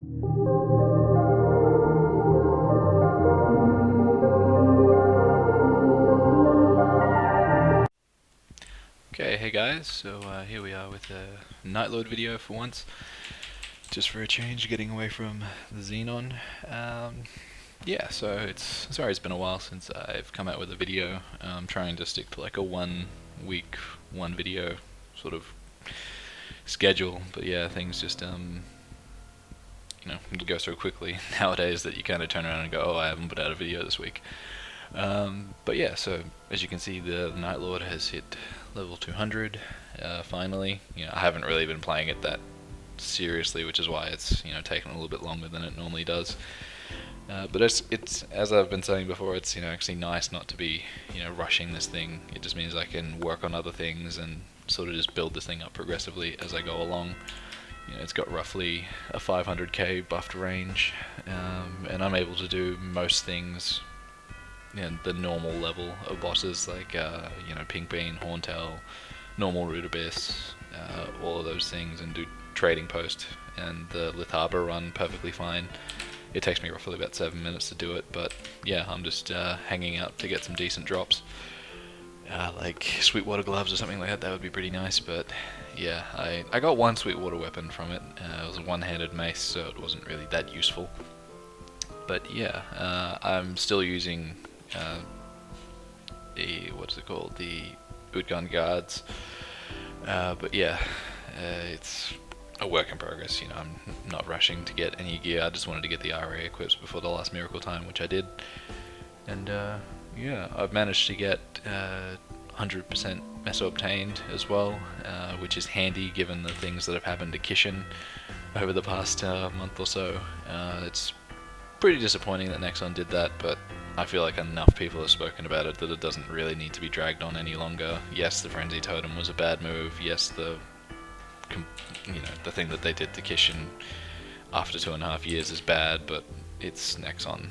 Okay, hey guys, so here we are with a Nightlord video for once, just for a change, getting away from the Xenon. Yeah, so it's been a while since I've come out with a video. I'm trying to stick to like a 1 week, one video sort of schedule, but yeah, things just go so quickly nowadays that you kind of turn around and go, oh, I haven't put out a video this week. But yeah, so as you can see, the Nightlord has hit level 200 finally. I haven't really been playing it that seriously, which is why it's taken a little bit longer than it normally does. But it's as I've been saying before, it's actually nice not to be rushing this thing. It just means I can work on other things and sort of just build this thing up progressively as I go along. It's got roughly a 500k buffed range, and I'm able to do most things the normal level of bosses, like Pink Bean, Horntail, normal Root Abyss, all of those things, and do trading post and the Litharba run perfectly fine. It takes me roughly about 7 minutes to do it, but yeah, I'm just hanging out to get some decent drops, like Sweetwater gloves or something like that. That would be pretty nice. But yeah, I got one Sweetwater weapon from it. It was a one-handed mace, so it wasn't really that useful. But yeah, I'm still using the Utgun guards, but yeah, it's a work in progress. I'm not rushing to get any gear. I just wanted to get the RA equips before the last miracle time, which I did, and yeah, I've managed to get 100% Meso obtained as well, which is handy given the things that have happened to Kishin over the past month or so. It's pretty disappointing that Nexon did that, but I feel like enough people have spoken about it that it doesn't really need to be dragged on any longer. Yes, the Frenzy Totem was a bad move. Yes, the thing that they did to Kishin after 2.5 years is bad, but it's Nexon.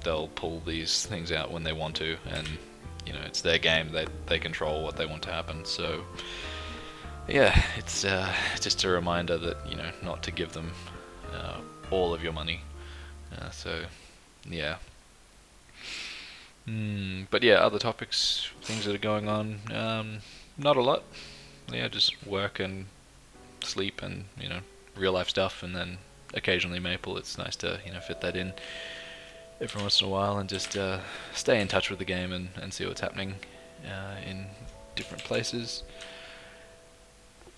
They'll pull these things out when they want to, and it's their game. They control what they want to happen. So yeah, it's just a reminder that not to give them all of your money. So yeah. But yeah, other topics, things that are going on, not a lot. Yeah, just work and sleep and real life stuff, and then occasionally Maple. It's nice to fit that in every once in a while and just stay in touch with the game and see what's happening in different places.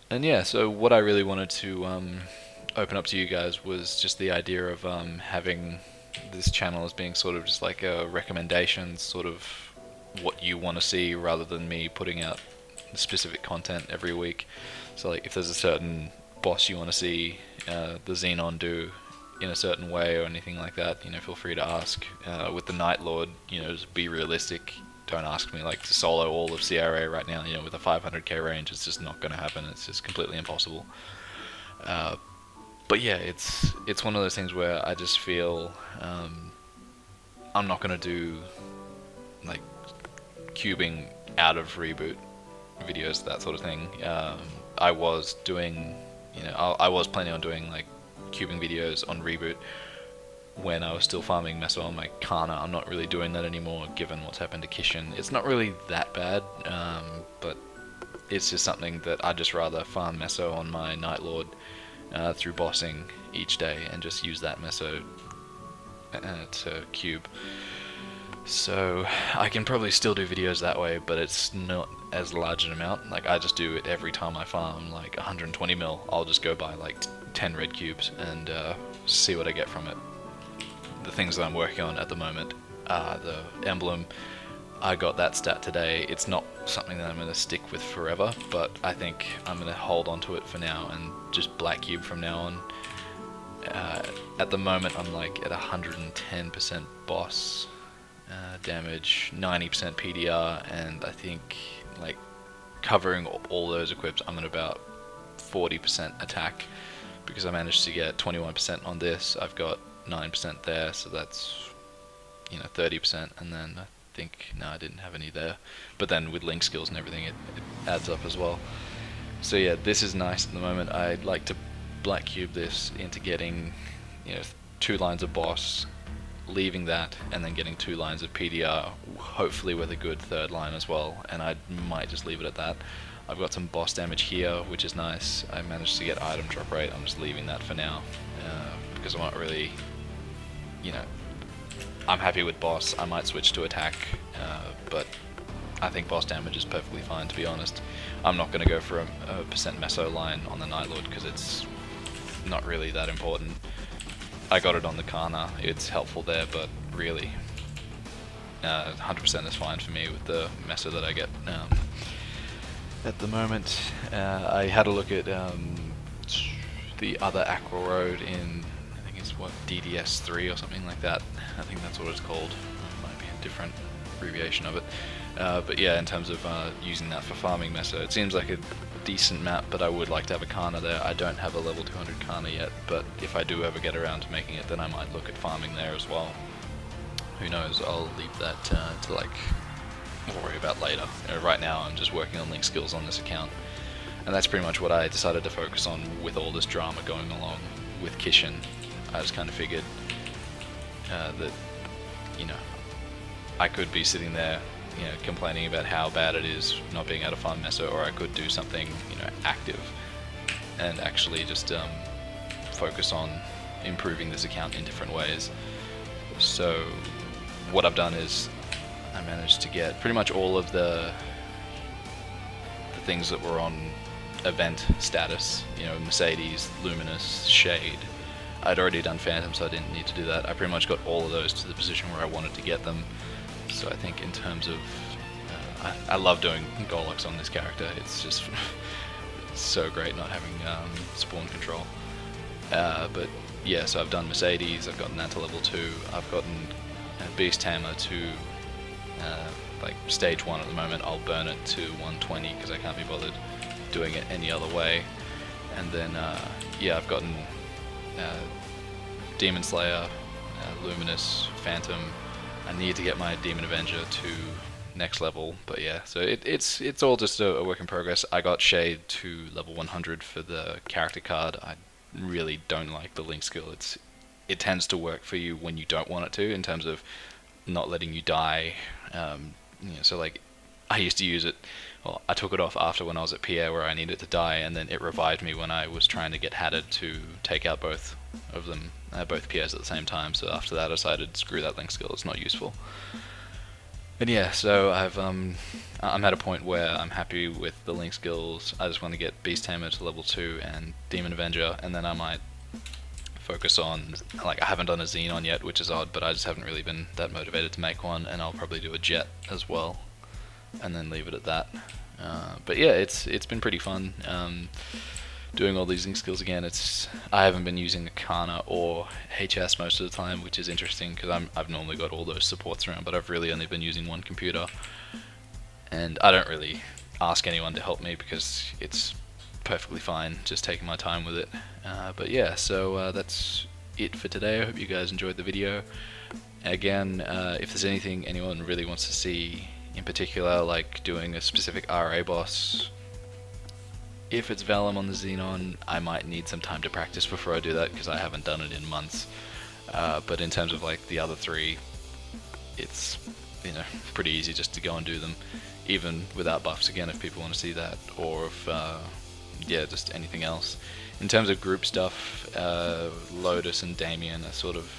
And yeah, so what I really wanted to open up to you guys was just the idea of having this channel as being sort of just like a recommendation, sort of what you want to see, rather than me putting out specific content every week. So like if there's a certain boss you want to see the Xenon do in a certain way or anything like that, feel free to ask. With the Nightlord, just be realistic. Don't ask me like to solo all of CRA right now. With a 500k range, it's just not going to happen. It's just completely impossible. But yeah, it's one of those things where I just feel I'm not going to do like cubing out of Reboot videos, that sort of thing. I was doing, I was planning on doing like cubing videos on Reboot when I was still farming Meso on my Kana. I'm not really doing that anymore given what's happened to Kishin. It's not really that bad, but it's just something that I'd just rather farm Meso on my Nightlord through bossing each day and just use that Meso to cube. So I can probably still do videos that way, but it's not as large an amount. Like I just do it every time I farm like 120 mil. I'll just go buy like 10 red cubes and see what I get from it. The things that I'm working on at the moment are the emblem. I got that stat today. It's not something that I'm going to stick with forever, but I think I'm going to hold on to it for now and just black cube from now on. At the moment I'm like at 110% boss damage, 90% PDR, and I think like covering all those equips I'm at about 40% attack, because I managed to get 21% on this. I've got 9% there, so that's 30%, and then I think no, I didn't have any there, but then with link skills and everything it adds up as well. So yeah, this is nice at the moment. I'd like to black cube this into getting you know, 2 lines of boss, leaving that, and then getting 2 lines of PDR, hopefully with a good 3rd line as well, and I might just leave it at that. I've got some boss damage here, which is nice. I managed to get item drop rate. I'm just leaving that for now, because I'm not really, you know, I'm happy with boss. I might switch to attack, but I think boss damage is perfectly fine, to be honest. I'm not going to go for a percent meso line on the Night Lord, because it's not really that important. I got it on the Kana, it's helpful there, but really, 100% is fine for me with the meso that I get at the moment. I had a look at the other Aqua Road in, I think it's what, DDS3 or something like that. I think that's what it's called. It might be a different abbreviation of it. But yeah, in terms of using that for farming meso, it seems like a decent map, but I would like to have a Kana there. I don't have a level 200 Kana yet, but if I do ever get around to making it, then I might look at farming there as well. Who knows, I'll leave that to like worry about later. Right now I'm just working on link skills on this account, and that's pretty much what I decided to focus on with all this drama going along with Kishin. I just kind of figured that, you know, I could be sitting there, you know, complaining about how bad it is not being able to farm meso, or I could do something, you know, active and actually just focus on improving this account in different ways. So what I've done is I managed to get pretty much all of the things that were on event status, you know, Mercedes, Luminous, Shade. I'd already done Phantom, so I didn't need to do that. I pretty much got all of those to the position where I wanted to get them. So I think in terms of, I love doing Gollux on this character. It's just it's so great not having spawn control. But yeah, so I've done Mercedes, I've gotten that to level 2, I've gotten Beast Hammer to like stage 1 at the moment. I'll burn it to 120 because I can't be bothered doing it any other way. And then yeah, I've gotten Demon Slayer, Luminous, Phantom. I need to get my Demon Avenger to next level, but yeah, so it's all just a work in progress. I got Shade to level 100 for the character card. I really don't like the link skill. It tends to work for you when you don't want it to, in terms of not letting you die. You know, so like I used to use it. Well, I took it off after when I was at Pierre where I needed to die, and then it revived me when I was trying to get hatted to take out both of them, both Pierres at the same time. So after that I decided, screw that link skill, it's not useful. And yeah, so I'm at a point where I'm happy with the link skills. I just want to get Beast Tamer to level 2 and Demon Avenger, and then I might focus on, like, I haven't done a Xenon yet, which is odd, but I just haven't really been that motivated to make one, and I'll probably do a Jet as well, and then leave it at that. But yeah, it's been pretty fun doing all these link skills again. I haven't been using Akana or HS most of the time, which is interesting because I've normally got all those supports around, but I've really only been using one computer, and I don't really ask anyone to help me because it's perfectly fine just taking my time with it. But yeah, so that's it for today. I hope you guys enjoyed the video. Again, if there's anything anyone really wants to see in particular, like doing a specific RA boss, if it's Vellum on the Xenon, I might need some time to practice before I do that because I haven't done it in months. But in terms of like the other three, it's, you know, pretty easy just to go and do them, even without buffs again, if people want to see that, or if yeah, just anything else. In terms of group stuff, Lotus and Damien are sort of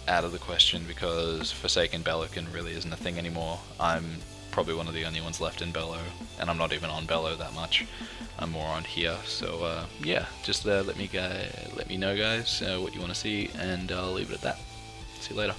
out of the question because Forsaken Bellocan really isn't a thing anymore. I'm probably one of the only ones left in Bello, and I'm not even on Bello that much. I'm more on here, so yeah, just let me know, guys, what you want to see, and I'll leave it at that. See you later.